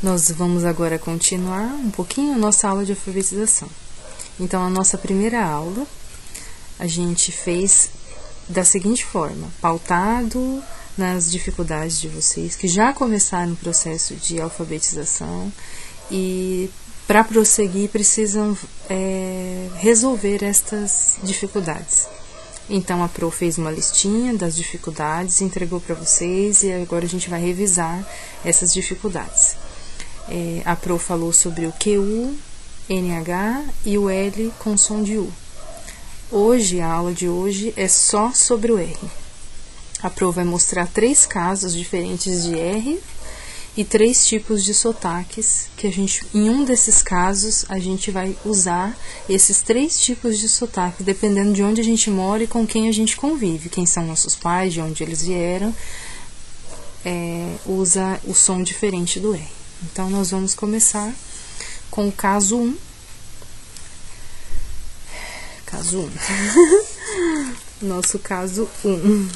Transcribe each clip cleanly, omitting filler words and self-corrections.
Nós vamos agora continuar um pouquinho a nossa aula de alfabetização. Então, a nossa primeira aula, a gente fez da seguinte forma, pautado nas dificuldades de vocês, que já começaram o processo de alfabetização e, para prosseguir, precisam resolver estas dificuldades. Então, a Pro fez uma listinha das dificuldades, entregou para vocês e agora a gente vai revisar essas dificuldades. A Pro falou sobre o QU, NH e o L com som de U. Hoje, a aula de hoje é só sobre o R. A Pro vai mostrar 3 casos diferentes de R e 3 tipos de sotaques, que em um desses casos, a gente vai usar esses 3 tipos de sotaque, dependendo de onde a gente mora e com quem a gente convive, quem são nossos pais, de onde eles vieram, usa o som diferente do R. Então, nós vamos começar com o caso 1. Caso 1. Nosso caso 1.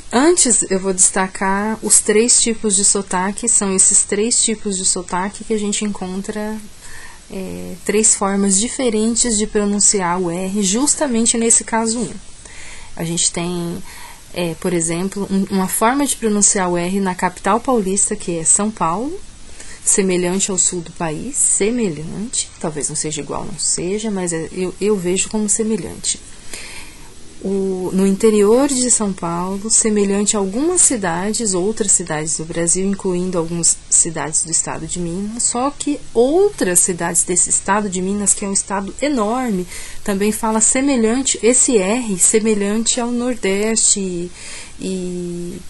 Antes, eu vou destacar os 3 tipos de sotaque. São esses 3 tipos de sotaque que a gente encontra 3 formas diferentes de pronunciar o R, justamente nesse caso 1. A gente tem... por exemplo, uma forma de pronunciar o R na capital paulista, que é São Paulo, semelhante ao sul do país, semelhante, talvez não seja igual, não seja, mas eu vejo como semelhante. No interior de São Paulo, semelhante a algumas cidades, outras cidades do Brasil, incluindo algumas cidades do estado de Minas, só que outras cidades desse estado de Minas, que é um estado enorme, também fala semelhante, esse R, semelhante ao Nordeste e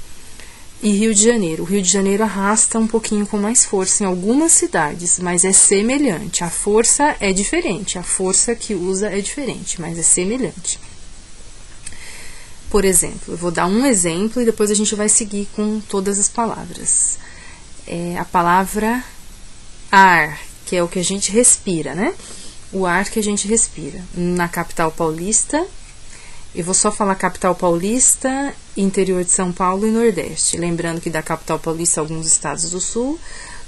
Rio de Janeiro. O Rio de Janeiro arrasta um pouquinho com mais força em algumas cidades, mas é semelhante. A força é diferente, a força que usa é diferente, mas é semelhante. Por exemplo, eu vou dar um exemplo e depois a gente vai seguir com todas as palavras. A palavra ar, que é o que a gente respira, né? O ar que a gente respira. Na capital paulista, eu vou só falar capital paulista, interior de São Paulo e Nordeste. Lembrando que da capital paulista, alguns estados do sul.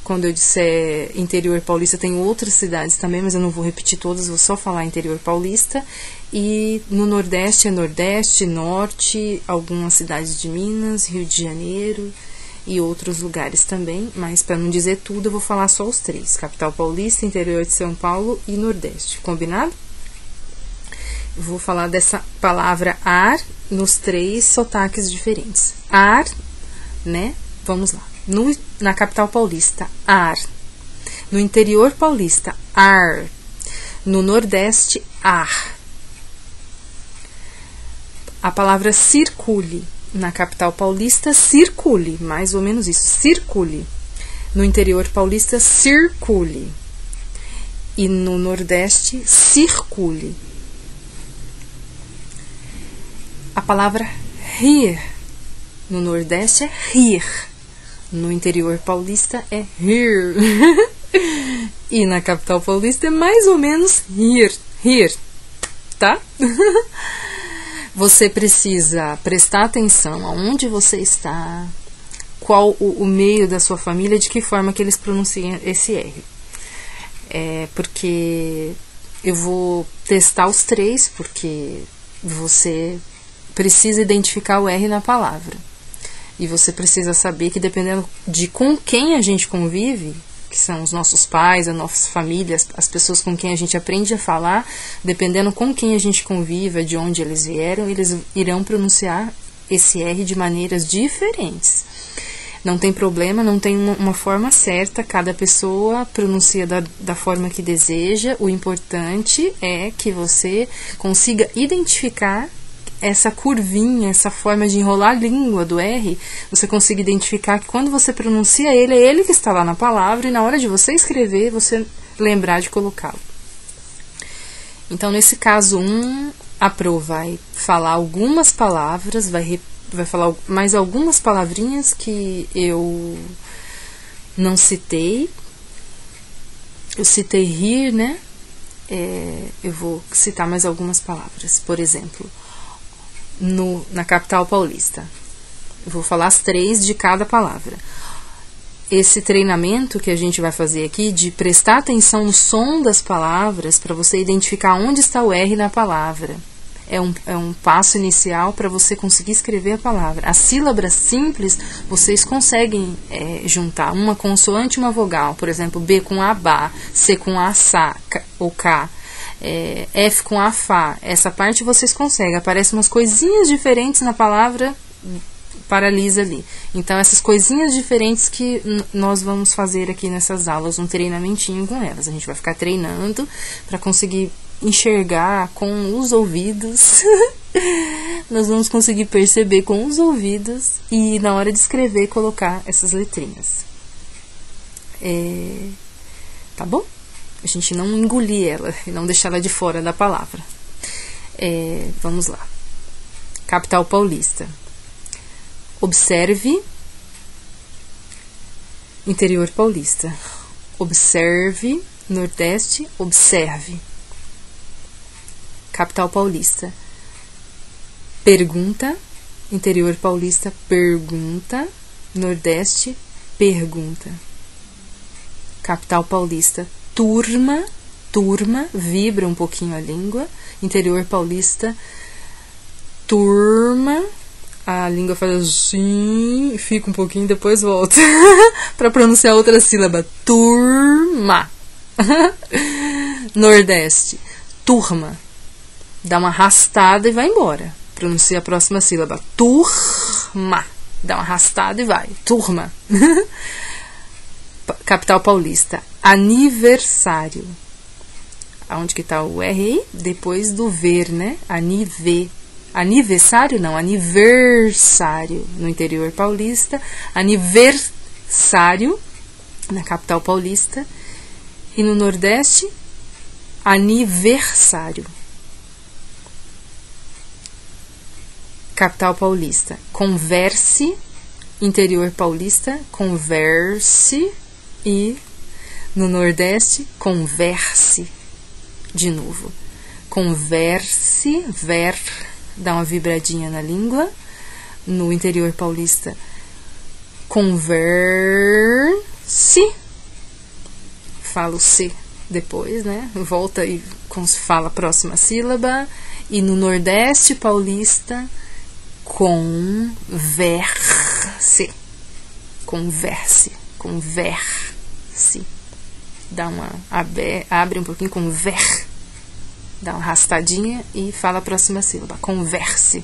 Quando eu disser interior paulista, tem outras cidades também, mas eu não vou repetir todas, vou só falar interior paulista. E no Nordeste é Nordeste, Norte, algumas cidades de Minas, Rio de Janeiro e outros lugares também. Mas para não dizer tudo, eu vou falar só os 3. Capital paulista, interior de São Paulo e Nordeste. Combinado? Eu vou falar dessa palavra ar nos 3 sotaques diferentes. Ar, né? Vamos lá. Na capital paulista, ar. No interior paulista, ar. No Nordeste, ar. A palavra circule. Na capital paulista, circule. Mais ou menos isso, circule. No interior paulista, circule. E no Nordeste, circule. A palavra rir. No Nordeste é rir. No interior paulista é rir. E na capital paulista é mais ou menos rir, tá? Você precisa prestar atenção aonde você está, qual o meio da sua família, de que forma que eles pronunciam esse R. Porque eu vou testar os 3, porque você precisa identificar o R na palavra. E você precisa saber que dependendo de com quem a gente convive, que são os nossos pais, as nossas famílias, as pessoas com quem a gente aprende a falar, dependendo com quem a gente convive, de onde eles vieram, eles irão pronunciar esse R de maneiras diferentes. Não tem problema, não tem uma forma certa, cada pessoa pronuncia da forma que deseja. O importante é que você consiga identificar essa curvinha, essa forma de enrolar a língua do R, você consiga identificar que quando você pronuncia ele, é ele que está lá na palavra, e na hora de você escrever, você lembrar de colocá-lo. Então, nesse caso 1, a Pro vai falar algumas palavras, vai falar mais algumas palavrinhas que eu não citei. Eu citei rir, né? Eu vou citar mais algumas palavras. Por exemplo, na capital paulista, Eu vou falar as 3 de cada palavra. Esse treinamento que a gente vai fazer aqui, de prestar atenção no som das palavras, para você identificar onde está o R na palavra, é um passo inicial para você conseguir escrever a palavra. As sílabas simples, vocês conseguem juntar uma consoante e uma vogal. Por exemplo, B com A, Bá, C com A, Sá, ou K, F com A, Fá. Essa parte vocês conseguem. Aparecem umas coisinhas diferentes na palavra, paralisa ali. Então, essas coisinhas diferentes que nós vamos fazer aqui nessas aulas, um treinamentinho com elas. A gente vai ficar treinando para conseguir enxergar com os ouvidos. Nós vamos conseguir perceber com os ouvidos e na hora de escrever colocar essas letrinhas. Tá bom? A gente não engolir ela e não deixar ela de fora da palavra. Vamos lá. Capital Paulista. Observe. Interior Paulista. Observe. Nordeste. Observe. Capital Paulista. Pergunta. Interior Paulista. Pergunta. Nordeste. Pergunta. Capital Paulista. Turma. Turma. Vibra um pouquinho a língua. Interior Paulista. Turma. A língua faz assim, fica um pouquinho e depois volta para pronunciar outra sílaba. Turma. Nordeste. Turma. Dá uma arrastada e vai embora. Pronuncia a próxima sílaba. Turma. Dá uma arrastada e vai. Turma. Capital Paulista. Aniversário. Aonde que tá o R aí? Depois do ver, né? Aniversário não, aniversário no interior paulista, aniversário na capital paulista e no Nordeste, aniversário. Capital paulista, converse, interior paulista, converse e no Nordeste, converse. De novo, converse, dá uma vibradinha na língua. No interior paulista, converse. Fala o C depois, né? Volta e fala a próxima sílaba. E no Nordeste paulista, converse. Converse. Converse. Dá uma abre um pouquinho, dá uma arrastadinha e fala a próxima sílaba. Converse.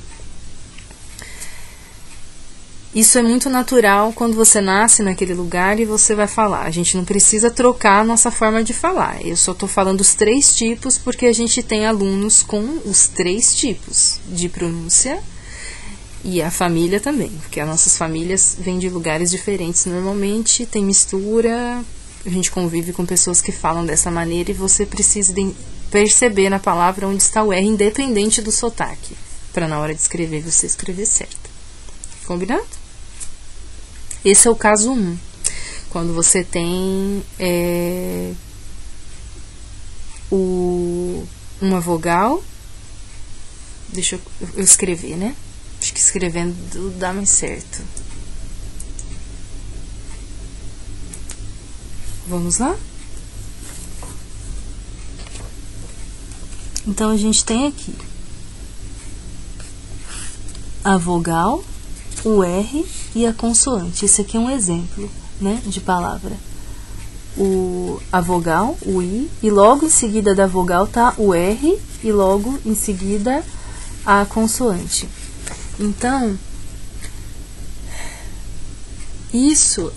Isso é muito natural quando você nasce naquele lugar e você vai falar. A gente não precisa trocar a nossa forma de falar. Eu só estou falando os 3 tipos porque a gente tem alunos com os 3 tipos de pronúncia e a família também, porque as nossas famílias vêm de lugares diferentes normalmente, tem mistura, a gente convive com pessoas que falam dessa maneira e você precisa perceber na palavra onde está o R, independente do sotaque, para na hora de escrever você escrever certo. Combinado? Esse é o caso 1. Quando você tem uma vogal. Deixa eu escrever, né? Acho que escrevendo dá mais certo. Vamos lá? Então, a gente tem aqui a vogal, o R e a consoante. Esse aqui é um exemplo, né, de palavra. A vogal, o I, e logo em seguida da vogal tá o R e logo em seguida a consoante. Então,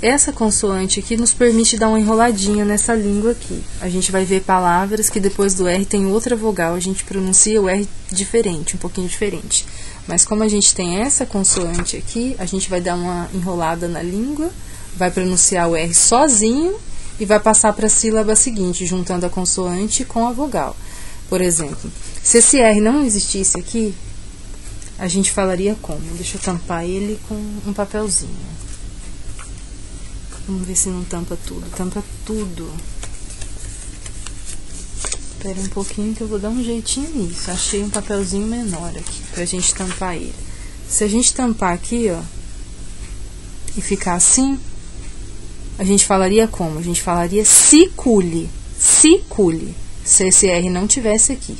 essa consoante aqui nos permite dar uma enroladinha nessa língua aqui. A gente vai ver palavras que depois do R tem outra vogal, a gente pronuncia o R diferente, um pouquinho diferente. Mas como a gente tem essa consoante aqui, a gente vai dar uma enrolada na língua, vai pronunciar o R sozinho e vai passar para a sílaba seguinte, juntando a consoante com a vogal. Por exemplo, se esse R não existisse aqui, a gente falaria como? Deixa eu tampar ele com um papelzinho. Vamos ver se não tampa tudo. Tampa tudo. Espera um pouquinho que eu vou dar um jeitinho nisso. Achei um papelzinho menor aqui pra gente tampar ele. Se a gente tampar aqui, ó, e ficar assim, a gente falaria como? A gente falaria sicule, sicule, se esse R não tivesse aqui.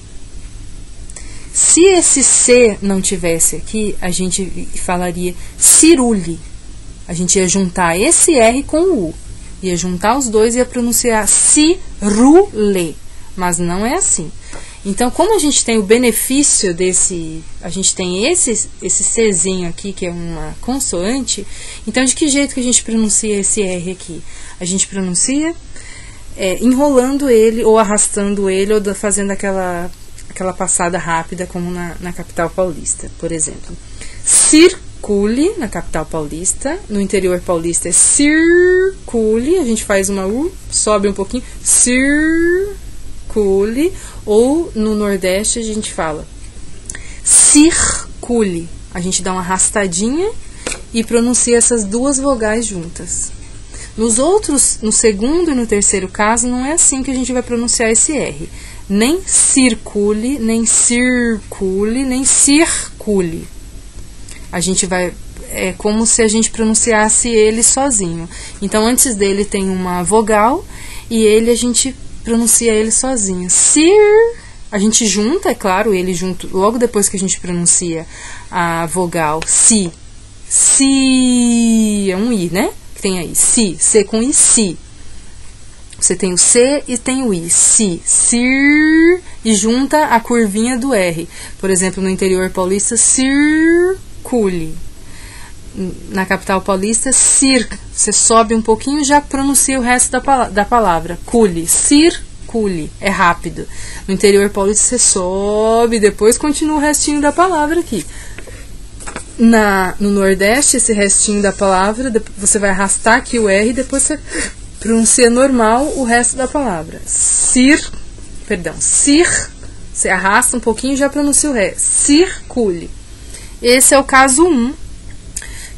Se esse C não tivesse aqui, a gente falaria cirule. A gente ia juntar esse R com o U. Ia juntar os dois e ia pronunciar cirule. Mas não é assim. Então, como a gente tem o benefício desse... A gente tem esse Czinho aqui, que é uma consoante. Então, de que jeito que a gente pronuncia esse R aqui? A gente pronuncia enrolando ele, ou arrastando ele, ou fazendo aquela passada rápida, como na capital paulista, por exemplo. Circule, na capital paulista. No interior paulista é circule. A gente faz uma U, sobe um pouquinho. Circule. Ou no Nordeste a gente fala circule. A gente dá uma arrastadinha e pronuncia essas duas vogais juntas. Nos outros, no segundo e no terceiro caso, não é assim que a gente vai pronunciar esse R. Nem circule, nem circule, nem circule. A gente vai... É como se a gente pronunciasse ele sozinho. Então, antes dele tem uma vogal e ele a gente pronuncia ele sozinho. A gente junta, é claro, ele junto, logo depois que a gente pronuncia a vogal si. Si, é um I, né? Que tem aí, si, C com I, si. Você tem o C e tem o I, si, sir, e junta a curvinha do R. Por exemplo, no interior paulista, circule. Na capital paulista, circ. Você sobe um pouquinho e já pronuncia o resto da palavra. Cule, circule. É rápido. No interior paulista, você sobe e depois continua o restinho da palavra aqui. No Nordeste, esse restinho da palavra, você vai arrastar aqui o R e depois você pronuncia normal o resto da palavra. Cir. Você arrasta um pouquinho e já pronuncia o resto. Circule. Esse é o caso 1.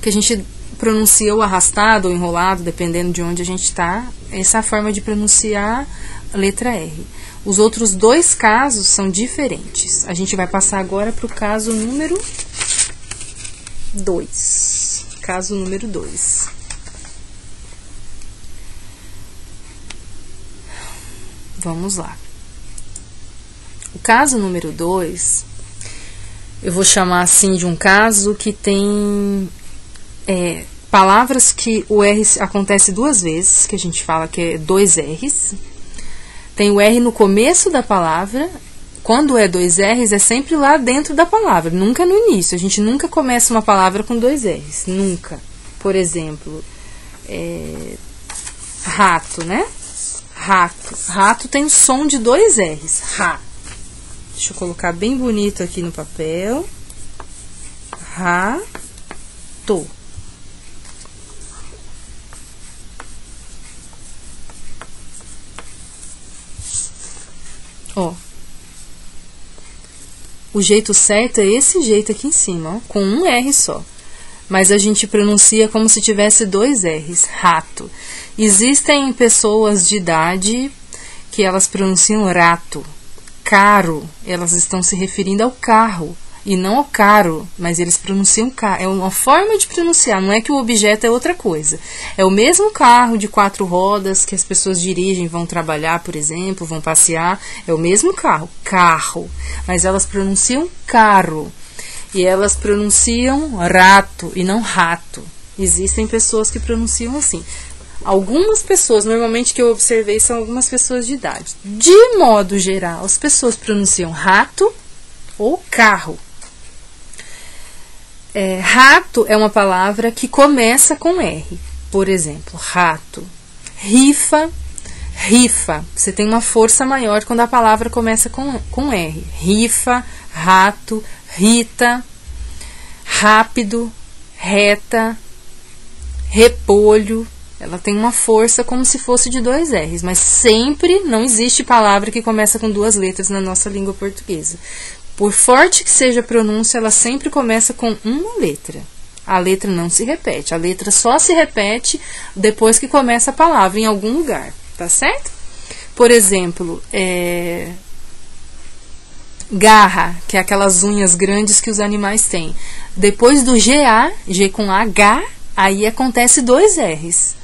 Que a gente pronuncia o arrastado ou enrolado, dependendo de onde a gente está. Essa é a forma de pronunciar a letra R. Os outros dois casos são diferentes. A gente vai passar agora para o caso número 2. Caso número 2. Vamos lá. O caso número 2, eu vou chamar assim de um caso que tem... palavras que o R acontece duas vezes, que a gente fala que é 2 R's. Tem o R no começo da palavra. Quando é 2 R's, é sempre lá dentro da palavra, nunca no início. A gente nunca começa uma palavra com 2 R's, nunca. Por exemplo, rato, né? Rato. Rato tem o som de 2 R's. Ra. Deixa eu colocar bem bonito aqui no papel. Rato. Ó, o jeito certo é esse jeito aqui em cima, ó, com um R só. Mas a gente pronuncia como se tivesse 2 R's, rato. Existem pessoas de idade que elas pronunciam rato. Caro, elas estão se referindo ao carro e não ao caro, mas eles pronunciam carro. É uma forma de pronunciar, não é que o objeto é outra coisa. É o mesmo carro de 4 rodas que as pessoas dirigem, vão trabalhar, por exemplo, vão passear. É o mesmo carro, carro. Mas elas pronunciam carro. E elas pronunciam rato e não rato. Existem pessoas que pronunciam assim. Algumas pessoas, normalmente que eu observei, são algumas pessoas de idade. De modo geral, as pessoas pronunciam rato ou carro. Rato é uma palavra que começa com R. Por exemplo, rato. Rifa, rifa. Você tem uma força maior quando a palavra começa com R. Rifa, rato, rita, rápido, reta, repolho. Ela tem uma força como se fosse de 2 R's, mas sempre não existe palavra que começa com 2 letras na nossa língua portuguesa. Por forte que seja a pronúncia, ela sempre começa com uma letra. A letra não se repete. A letra só se repete depois que começa a palavra em algum lugar. Tá certo? Por exemplo, garra, que é aquelas unhas grandes que os animais têm. Depois do GA, G com H Aí acontece 2 R's.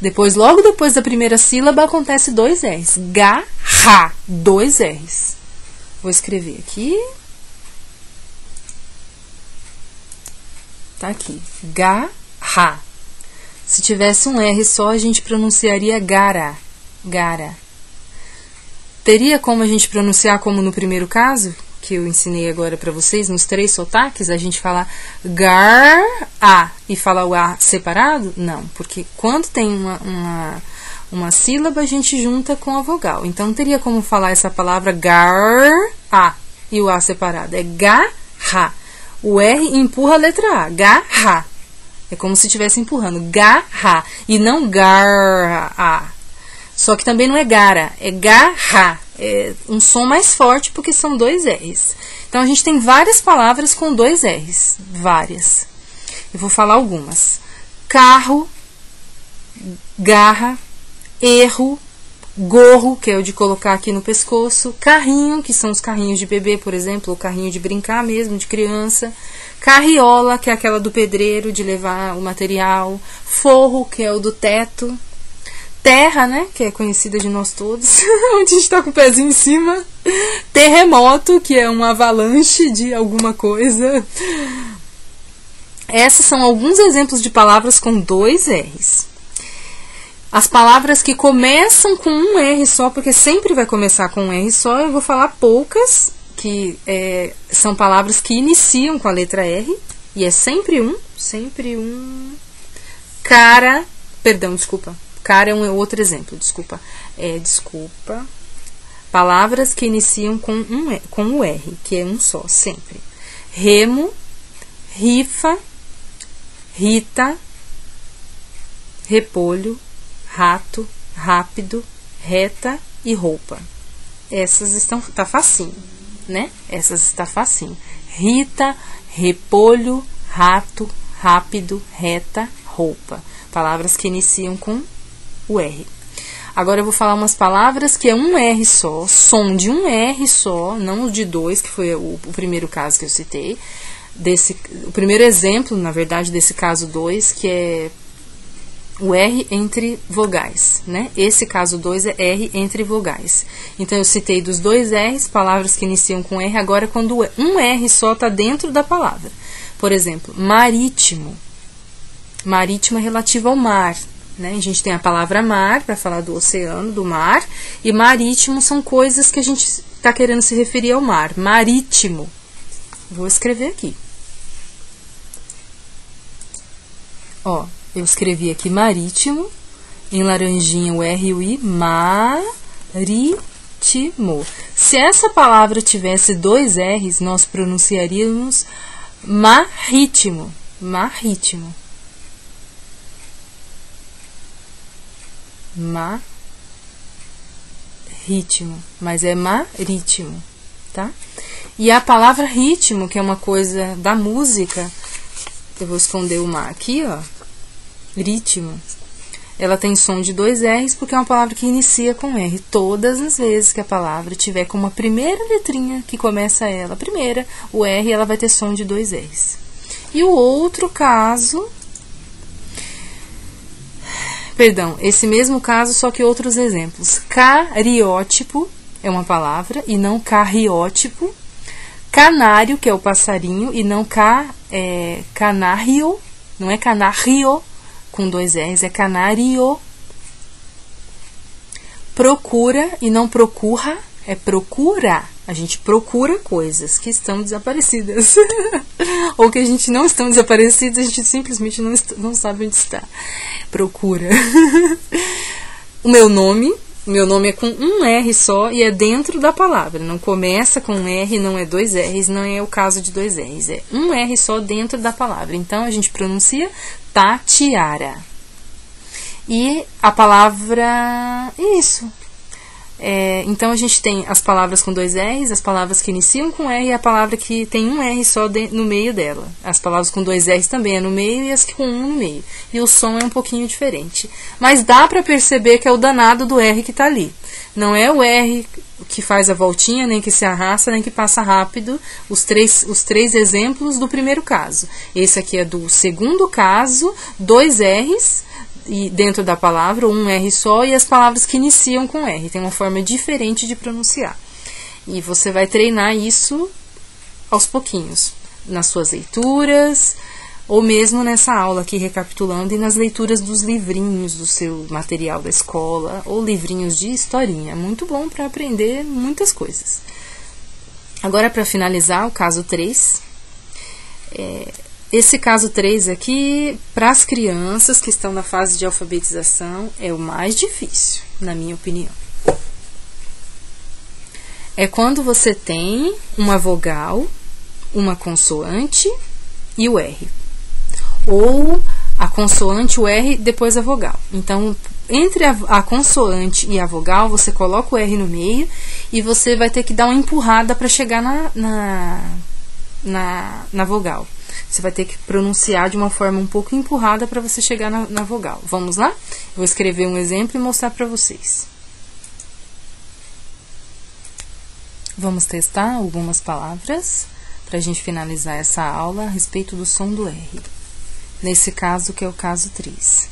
Depois, logo depois da primeira sílaba, acontece 2 R's. Garra, 2 R's. Vou escrever aqui. Tá aqui. Garra. Se tivesse um R só, a gente pronunciaria gara. Gara. Teria como a gente pronunciar como no primeiro caso, que eu ensinei agora para vocês, nos 3 sotaques, a gente fala gar-a e fala o A separado? Não, porque quando tem uma sílaba, a gente junta com a vogal. Então, não teria como falar essa palavra gar-a e o A separado. É garra. O R empurra a letra A. Garra. É como se estivesse empurrando. Garra. E não gar-a. Só que também não é gara, é garra. É um som mais forte porque são 2 R's. Então, a gente tem várias palavras com 2 R's. Várias. Eu vou falar algumas. Carro, garra, erro, gorro, que é o de colocar aqui no pescoço, carrinho, que são os carrinhos de bebê, por exemplo, ou carrinho de brincar mesmo, de criança, carriola, que é aquela do pedreiro, de levar o material, forro, que é o do teto, terra, né, que é conhecida de nós todos, onde a gente tá com o pezinho em cima, terremoto, que é uma avalanche de alguma coisa. Esses são alguns exemplos de palavras com 2 R's. As palavras que começam com um R só, porque sempre vai começar com um R só, eu vou falar poucas, que são palavras que iniciam com a letra R, e é sempre um. Cara, perdão, desculpa. Cara é um outro exemplo, desculpa. Palavras que iniciam com o R, que é um só, sempre. Remo, rifa, rita, repolho, rato, rápido, reta e roupa. Essas tá facinho, né? Essas está facinho. Rita, repolho, rato, rápido, reta, roupa. Palavras que iniciam com o R. Agora eu vou falar umas palavras que é um R só, som de um R só, não o de 2, que foi o primeiro caso que eu citei. O primeiro exemplo, na verdade, desse caso 2, que é o R entre vogais, né? Esse caso 2 é R entre vogais. Então, eu citei dos 2 R's, palavras que iniciam com R, agora quando um R só está dentro da palavra. Por exemplo, marítimo. Marítimo é relativo ao mar, né? A gente tem a palavra mar, para falar do oceano, do mar, e marítimo são coisas que a gente está querendo se referir ao mar. Marítimo. Vou escrever aqui. Ó, eu escrevi aqui marítimo, em laranjinha o R e o I, marítimo. Se essa palavra tivesse 2 R's, nós pronunciaríamos marítimo, marítimo. Marítimo, mas é marítimo, tá? E a palavra ritmo, que é uma coisa da música, eu vou esconder o mar aqui, ó. Ritmo. Ela tem som de 2 R's porque é uma palavra que inicia com R. Todas as vezes que a palavra tiver com uma primeira letrinha que começa ela, a primeira, o R, ela vai ter som de 2 R's. E o outro caso, perdão, esse mesmo caso, só que outros exemplos. Cariótipo é uma palavra e não carriótipo. Canário, que é o passarinho, e não canário, não é canário com 2 R's, é canário. Procura e não procura, é procura. A gente procura coisas que estão desaparecidas. Ou que a gente não estão desaparecidas, a gente simplesmente não sabe onde está. Procura. O meu nome é com um R só e é dentro da palavra. Não começa com um R, não é 2 R's, não é o caso de 2 R's. É um R só dentro da palavra. Então, a gente pronuncia Tatiara. E a palavra... Isso. Então a gente tem as palavras com 2 R's, as palavras que iniciam com R e a palavra que tem um R só no meio dela. As palavras com 2 R's também é no meio e as com um no meio. E o som é um pouquinho diferente. Mas dá para perceber que é o danado do R que está ali. Não é o R que faz a voltinha, nem que se arrasta, nem que passa rápido. Os três exemplos do primeiro caso. Esse aqui é do segundo caso, 2 R's. E dentro da palavra, um R só, e as palavras que iniciam com R. Tem uma forma diferente de pronunciar. E você vai treinar isso aos pouquinhos, nas suas leituras, ou mesmo nessa aula aqui, recapitulando, e nas leituras dos livrinhos do seu material da escola, ou livrinhos de historinha. Muito bom para aprender muitas coisas. Agora, para finalizar, o caso 3. Esse caso 3 aqui, para as crianças que estão na fase de alfabetização, é o mais difícil, na minha opinião. É quando você tem uma vogal, uma consoante e o R. Ou a consoante, o R, depois a vogal. Então, entre a consoante e a vogal, você coloca o R no meio e você vai ter que dar uma empurrada para chegar na vogal. Você vai ter que pronunciar de uma forma um pouco empurrada para você chegar na vogal. Vamos lá? Vou escrever um exemplo e mostrar para vocês. Vamos testar algumas palavras para a gente finalizar essa aula a respeito do som do R. Nesse caso, que é o caso 3.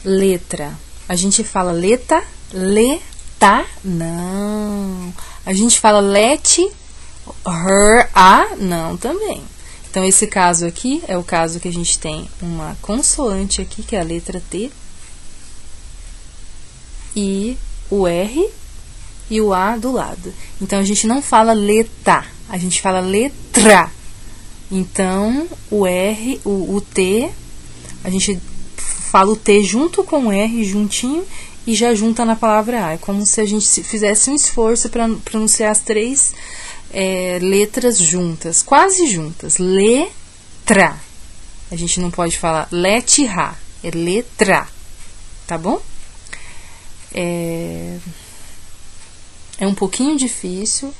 Letra. A gente fala leta, leta, não. A gente fala let, her, a, não também. Então, esse caso aqui é o caso que a gente tem uma consoante aqui, que é a letra T, e o R e o A do lado. Então, a gente não fala leta, a gente fala letra. Então, o R, o T, a gente fala o T junto com o R, juntinho, e já junta na palavra A. É como se a gente fizesse um esforço para pronunciar as três letras juntas, quase juntas. Letra. A gente não pode falar letra, é letra. Tá bom? É um pouquinho difícil,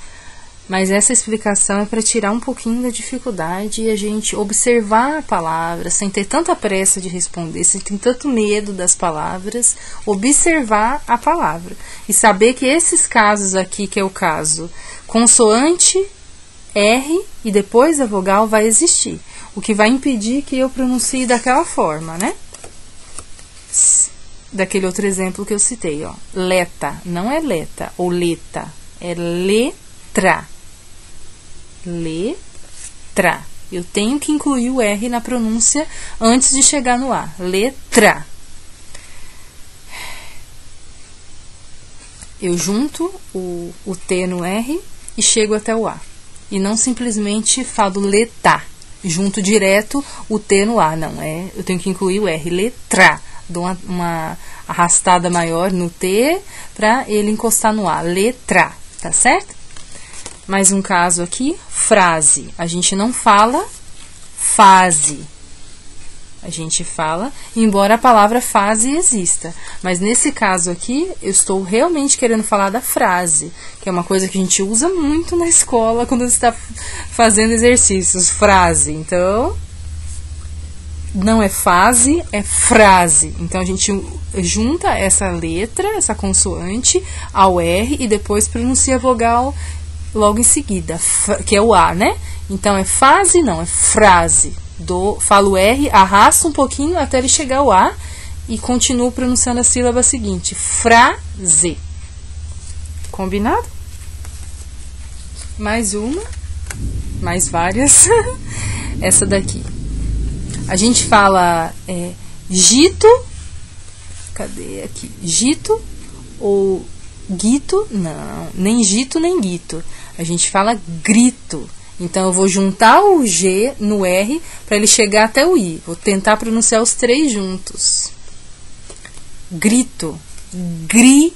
mas essa explicação é para tirar um pouquinho da dificuldade e a gente observar a palavra, sem ter tanta pressa de responder, sem ter tanto medo das palavras, observar a palavra. E saber que esses casos aqui, que é o caso consoante, R e depois a vogal, vai existir. O que vai impedir que eu pronuncie daquela forma, né? Daquele outro exemplo que eu citei, ó. Leta, não é leta ou leta, é letra. Letra. Eu tenho que incluir o R na pronúncia antes de chegar no A. Letra. Eu junto o T no R e chego até o A. E não simplesmente falo leta, junto direto o T no A. Não, eu tenho que incluir o R. Letra. Dou uma arrastada maior no T para ele encostar no A. Letra. Tá certo? Mais um caso aqui, frase. A gente não fala fase. A gente fala, embora a palavra fase exista. Mas nesse caso aqui, eu estou realmente querendo falar da frase, que é uma coisa que a gente usa muito na escola quando você está fazendo exercícios. Frase. Então, não é fase, é frase. Então, a gente junta essa letra, essa consoante, ao R e depois pronuncia a vogal logo em seguida, que é o A, né? Então, é fase, não, é frase. Falo o R, arrasto um pouquinho até ele chegar ao A e continuo pronunciando a sílaba seguinte. Frase. Combinado? Mais uma. Mais várias. Essa daqui. A gente fala gito. Cadê aqui? Gito ou guito? Não, nem gito nem guito. A gente fala grito. Então, eu vou juntar o G no R para ele chegar até o I. Vou tentar pronunciar os três juntos. Grito. Gri.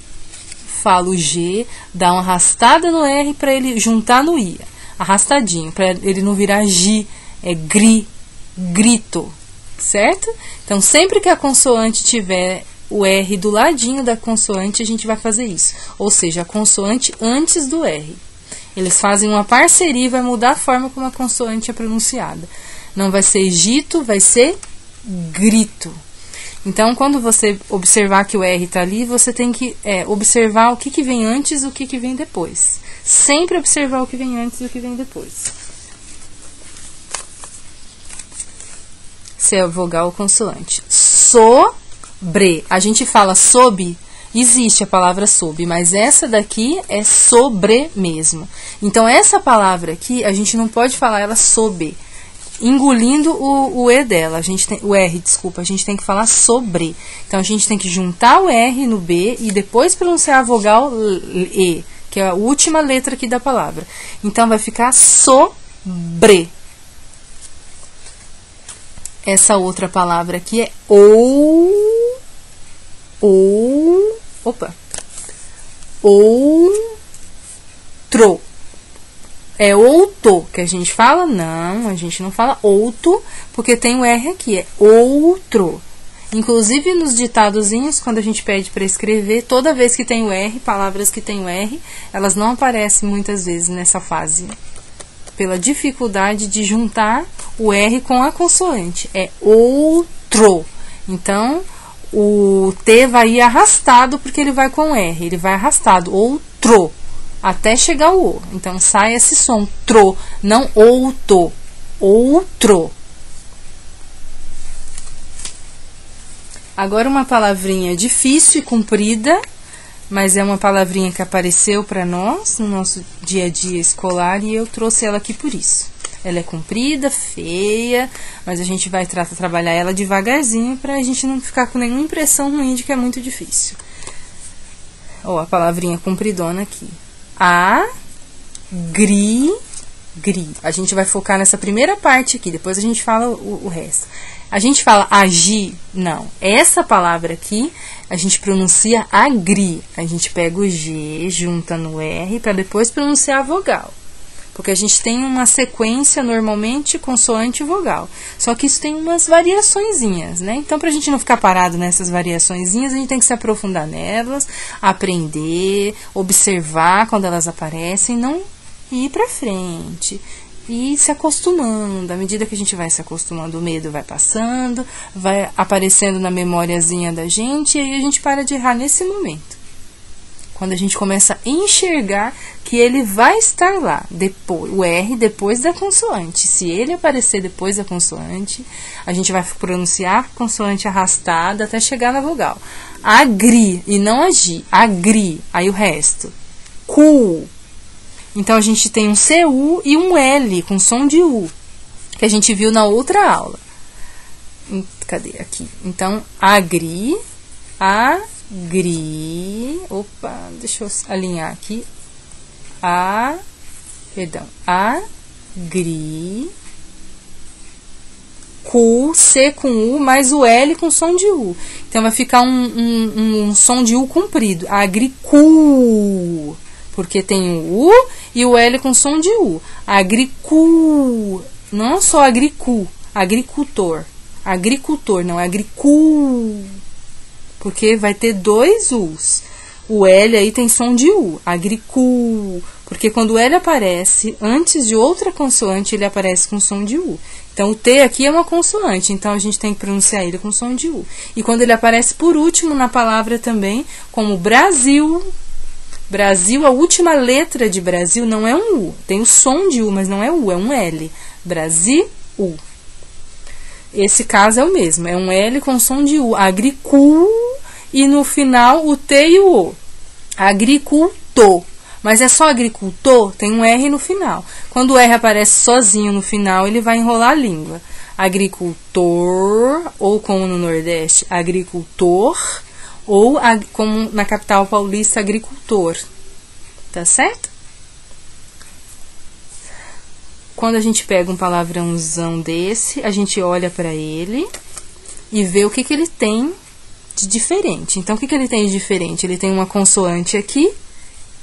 Falo o G, dá uma arrastada no R para ele juntar no I. Arrastadinho, para ele não virar G. É gri. Grito. Certo? Então, sempre que a consoante tiver o R do ladinho da consoante, a gente vai fazer isso. Ou seja, a consoante antes do R. Eles fazem uma parceria e vai mudar a forma como a consoante é pronunciada. Não vai ser Egito, vai ser grito. Então, quando você observar que o R está ali, você tem que observar o que vem antes e o que vem depois. Sempre observar o que vem antes e o que vem depois. Se é vogal ou consoante. Sobre. A gente fala sob. Existe a palavra sob, mas essa daqui é sobre mesmo. Então, essa palavra aqui, a gente não pode falar ela sob, engolindo o E dela. O R, desculpa. A gente tem que falar sobre. Então, a gente tem que juntar o R no B e depois pronunciar a vogal E, que é a última letra aqui da palavra. Então, vai ficar sobre. Essa outra palavra aqui é outro. É outo que a gente fala? Não, a gente não fala outo, porque tem o R aqui, é outro. Inclusive nos ditadozinhos, quando a gente pede para escrever, toda vez que tem o R, palavras que tem o R, elas não aparecem muitas vezes nessa fase, pela dificuldade de juntar o R com a consoante. É outro. Então, o T vai ir arrastado porque ele vai com R. Ele vai arrastado. Outro. Até chegar o O. Então, sai esse som. Tro. Não outo. Outro. Agora, uma palavrinha difícil e comprida, mas é uma palavrinha que apareceu para nós no nosso dia a dia escolar e eu trouxe ela aqui por isso. Ela é comprida, feia, mas a gente vai trabalhar ela devagarzinho para a gente não ficar com nenhuma impressão ruim de que é muito difícil. Ó, a palavrinha compridona aqui. Gri. A gente vai focar nessa primeira parte aqui, depois a gente fala o resto. A gente fala agir? Não. Essa palavra aqui, a gente pronuncia agri. A gente pega o G, junta no R, para depois pronunciar a vogal. Porque a gente tem uma sequência, normalmente, consoante e vogal. Só que isso tem umas variaçõezinhas, né? Então, para a gente não ficar parado nessas variaçõezinhas, a gente tem que se aprofundar nelas, aprender, observar quando elas aparecem, não ir para frente. E se acostumando, à medida que a gente vai se acostumando, o medo vai passando, vai aparecendo na memóriazinha da gente, e aí a gente para de errar nesse momento. Quando a gente começa a enxergar que ele vai estar lá, depois, o R depois da consoante. Se ele aparecer depois da consoante, a gente vai pronunciar a consoante arrastada até chegar na vogal. Agri, e não agir, agri, aí o resto. Cu. Então, a gente tem um CU e um L com som de U, que a gente viu na outra aula. Cadê? Aqui. Então, agri, opa, deixa eu alinhar aqui. Agri, cu, C com U, mais o L com som de U. Então, vai ficar um som de U comprido. Agricu. Porque tem o U e o L com som de U. Agricu. Não só agricu, agricultor. Agricultor, não, é agricu. Porque vai ter dois U's. O L aí tem som de U. Agricu. Porque quando o L aparece antes de outra consoante, ele aparece com som de U. Então, o T aqui é uma consoante, então a gente tem que pronunciar ele com som de U. E quando ele aparece por último na palavra também, como Brasil... Brasil, a última letra de Brasil não é um U. Tem o som de U, mas não é U, é um L. Brasil, U. Esse caso é o mesmo, é um L com som de U. Agricu, e no final o T e o O. Agricultor. Mas é só agricultor? Tem um R no final. Quando o R aparece sozinho no final, ele vai enrolar a língua. Agricultor, ou como no Nordeste, agricultor, ou como na capital paulista, agricultor. Tá certo? Quando a gente pega um palavrãozão desse, a gente olha para ele e vê o que ele tem de diferente. Então, o que ele tem de diferente? Ele tem uma consoante aqui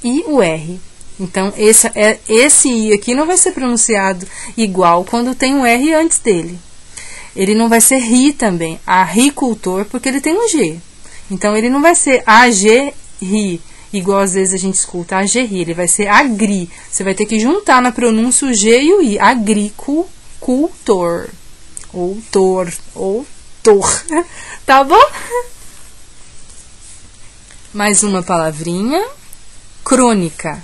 e o R. Então, esse I aqui não vai ser pronunciado igual quando tem um R antes dele. Ele não vai ser ri também, agricultor, porque ele tem um G. Então ele não vai ser agri, igual às vezes a gente escuta agri, ele vai ser agri. Você vai ter que juntar na pronúncia o G e o I. Agricultor. Ou tor. Tá bom? Mais uma palavrinha. Crônica.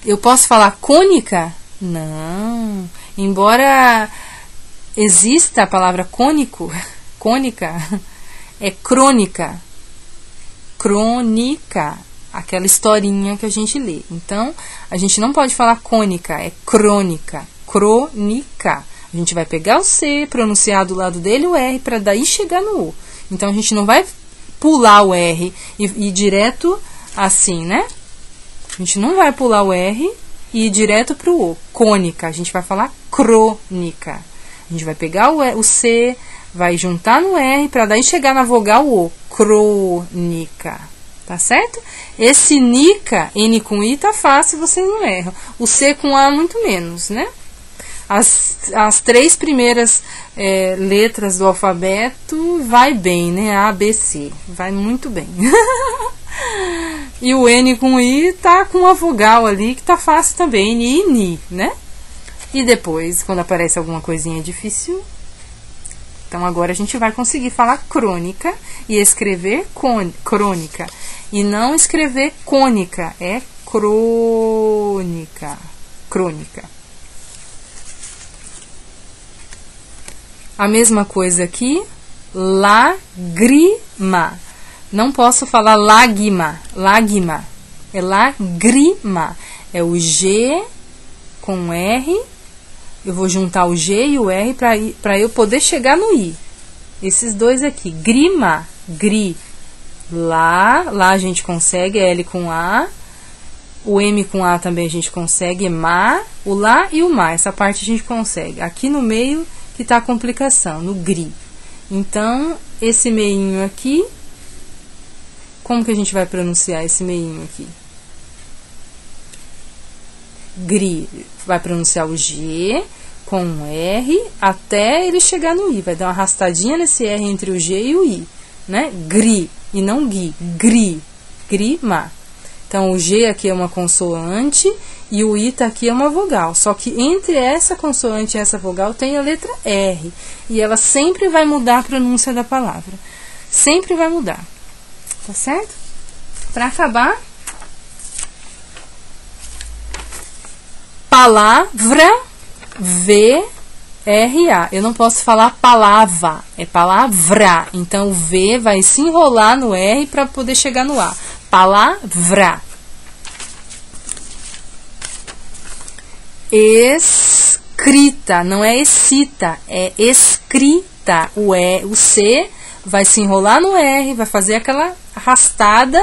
Eu posso falar cônica? Não. Embora exista a palavra cônica, é crônica. Crônica. Aquela historinha que a gente lê. Então, a gente não pode falar cônica, é crônica. Crônica. A gente vai pegar o C, pronunciar do lado dele o R, para daí chegar no U. Então, a gente não vai pular o R e ir direto assim, né? A gente não vai pular o R e ir direto para o O. Cônica. A gente vai falar crônica. A gente vai pegar o C, vai juntar no R, para daí chegar na vogal O. Crônica. Tá certo? Esse nica, N com I, tá fácil, você não erra. O C com A, muito menos, né? As 3 primeiras letras do alfabeto vai bem, né? A, B, C. Vai muito bem. E o N com I tá com a vogal ali, que tá fácil também. N, I, Ni, né? E depois, quando aparece alguma coisinha difícil... Então, agora a gente vai conseguir falar crônica e escrever crônica. E não escrever cônica, é crônica. Crônica. A mesma coisa aqui, lágrima. Não posso falar lágrima, lágrima. É lágrima. É o G com R. Eu vou juntar o G e o R para eu poder chegar no I. Esses dois aqui. Grima, gri. Lá a gente consegue, é L com A. O M com A também a gente consegue, ma. O lá e o ma, essa parte a gente consegue. Aqui no meio que tá a complicação, no gri. Então, esse meinho aqui, como que a gente vai pronunciar esse meinho aqui? Gri, vai pronunciar o G com um R até ele chegar no I. Vai dar uma arrastadinha nesse R entre o G e o I, né? Gri, e não gui. Gri, grima. Então, o G aqui é uma consoante e o I tá aqui é uma vogal. Só que entre essa consoante e essa vogal tem a letra R. E ela sempre vai mudar a pronúncia da palavra. Sempre vai mudar. Tá certo? Para acabar... Palavra, V-R-A. Eu não posso falar palavra, é palavra. Então, o V vai se enrolar no R para poder chegar no A. Palavra. Escrita, não é excita, é escrita. O C vai se enrolar no R, vai fazer aquela arrastada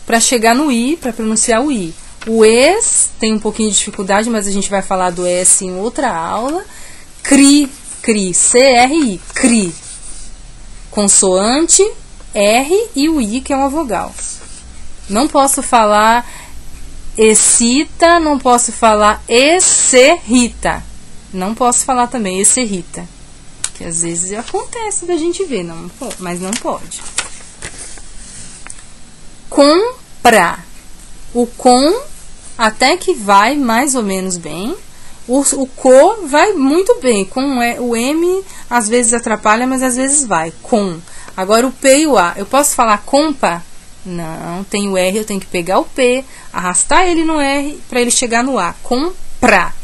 para chegar no I, para pronunciar o I. O ES tem um pouquinho de dificuldade, mas a gente vai falar do S em outra aula. CRI, C-R-I, CRI. Consoante, R e o I, que é uma vogal. Não posso falar excita, não posso falar exerrita. Não posso falar também exerrita. Que às vezes acontece da gente ver, mas não pode. Comprar. O com até que vai mais ou menos bem. O co vai muito bem. Com o M às vezes atrapalha, mas às vezes vai. Com. Agora o P e o A. Eu posso falar compa? Não, tem o R, eu tenho que pegar o P, arrastar ele no R para ele chegar no A. Comprar.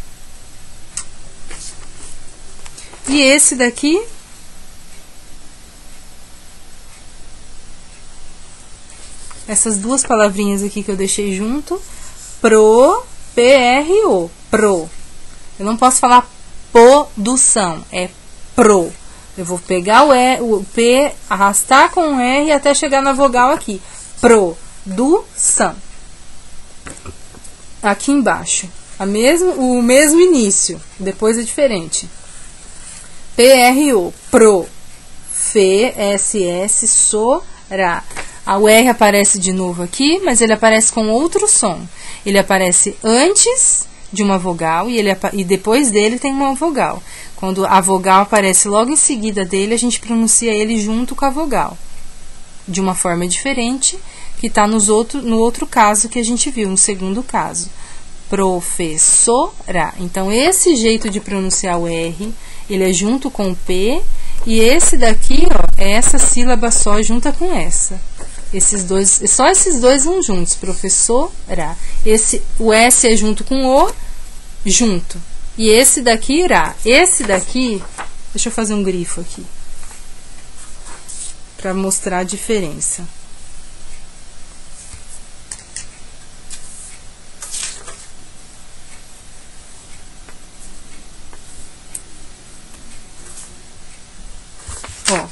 E esse daqui... Essas duas palavrinhas aqui que eu deixei junto, P-R-O, pro. Eu não posso falar produção, é pro. Eu vou pegar o P, arrastar com o R até chegar na vogal aqui. Produção. Aqui embaixo, o mesmo início, depois é diferente. P-R-O, pro. F-S-S, sora. O R aparece de novo aqui, mas ele aparece com outro som. Ele aparece antes de uma vogal e depois dele tem uma vogal. Quando a vogal aparece logo em seguida dele, a gente pronuncia ele junto com a vogal. de uma forma diferente, que está no outro caso que a gente viu, no segundo caso. Professora. Então, esse jeito de pronunciar o R, ele é junto com o P, e esse daqui, ó, é essa sílaba só junta com essa. Só esses dois vão juntos, professora. O S é junto com o, junto. E esse daqui irá. Esse daqui, deixa eu fazer um grifo aqui, para mostrar a diferença. Ó.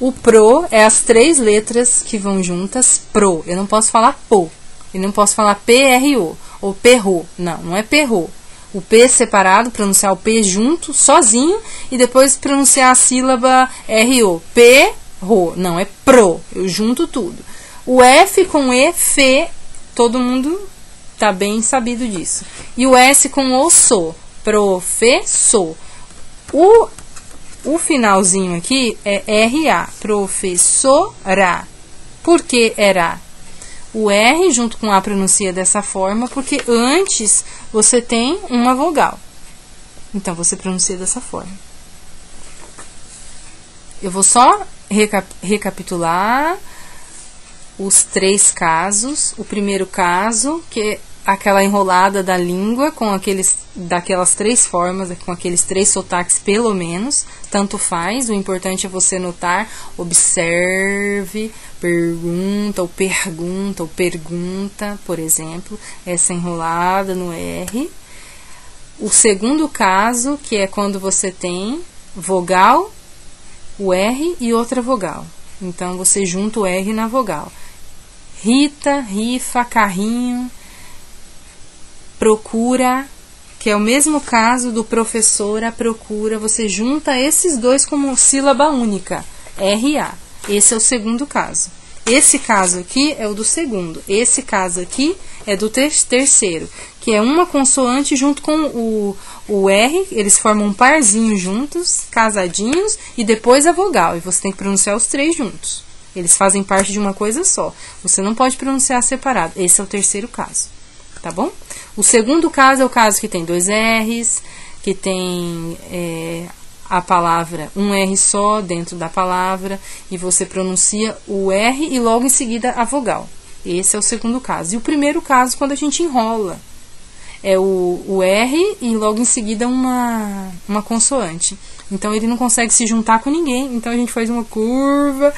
O pro é as três letras que vão juntas, pro. Eu não posso falar po. Eu não posso falar PRO ou perro. Não, não é perro. O P separado, pronunciar o P junto, sozinho, e depois pronunciar a sílaba RO. Perro. Não, é pro. Eu junto tudo. O F com E, fe, todo mundo tá bem sabido disso. E o S com o, so. Professor. O finalzinho aqui é RA, professora. Por que era? O R junto com A pronuncia dessa forma, porque antes você tem uma vogal. Então, você pronuncia dessa forma. Eu vou só recapitular os três casos. O primeiro caso, que é aquela enrolada da língua com daquelas três formas, com aqueles três sotaques pelo menos, tanto faz, o importante é você notar, observe, pergunta ou pergunta, por exemplo, essa enrolada no R. O segundo caso, que é quando você tem vogal, o R e outra vogal, então você junta o R na vogal. Rita, rifa, carrinho, procura, que é o mesmo caso do professora, procura, você junta esses dois como sílaba única, RA. Esse é o segundo caso. Esse caso aqui é o do segundo. Esse caso aqui é do terceiro, que é uma consoante junto com o R, eles formam um parzinho juntos, casadinhos, e depois a vogal, e você tem que pronunciar os três juntos. Eles fazem parte de uma coisa só. Você não pode pronunciar separado. Esse é o terceiro caso. Tá bom? O segundo caso é o caso que tem dois R's, que tem a palavra, um R só dentro da palavra, e você pronuncia o R e logo em seguida a vogal. Esse é o segundo caso. E o primeiro caso, quando a gente enrola, é o R e logo em seguida uma consoante. Então ele não consegue se juntar com ninguém. Então a gente faz uma curva,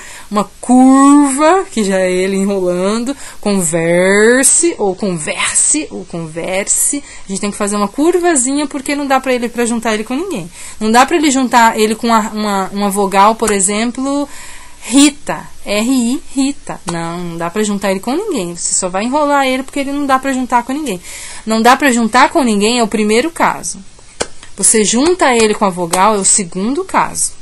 que já é ele enrolando, converse, ou converse. A gente tem que fazer uma curvazinha, porque não dá pra juntar ele com ninguém. Não dá pra ele juntar ele com uma vogal, por exemplo, Rita, R-I, Rita. Não dá pra juntar ele com ninguém. Você só vai enrolar ele porque ele não dá pra juntar com ninguém. Não dá pra juntar com ninguém é o primeiro caso. Você junta ele com a vogal é o segundo caso.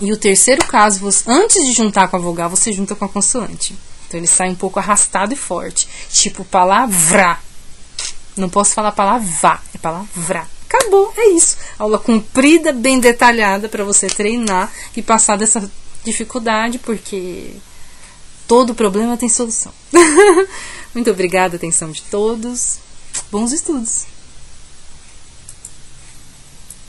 E o terceiro caso, antes de juntar com a vogal, você junta com a consoante. Então ele sai um pouco arrastado e forte. Tipo palavra. Não posso falar palavra, é palavra. Acabou, é isso. Aula comprida, bem detalhada para você treinar e passar dessa dificuldade, porque todo problema tem solução. Muito obrigada, atenção de todos. Bons estudos!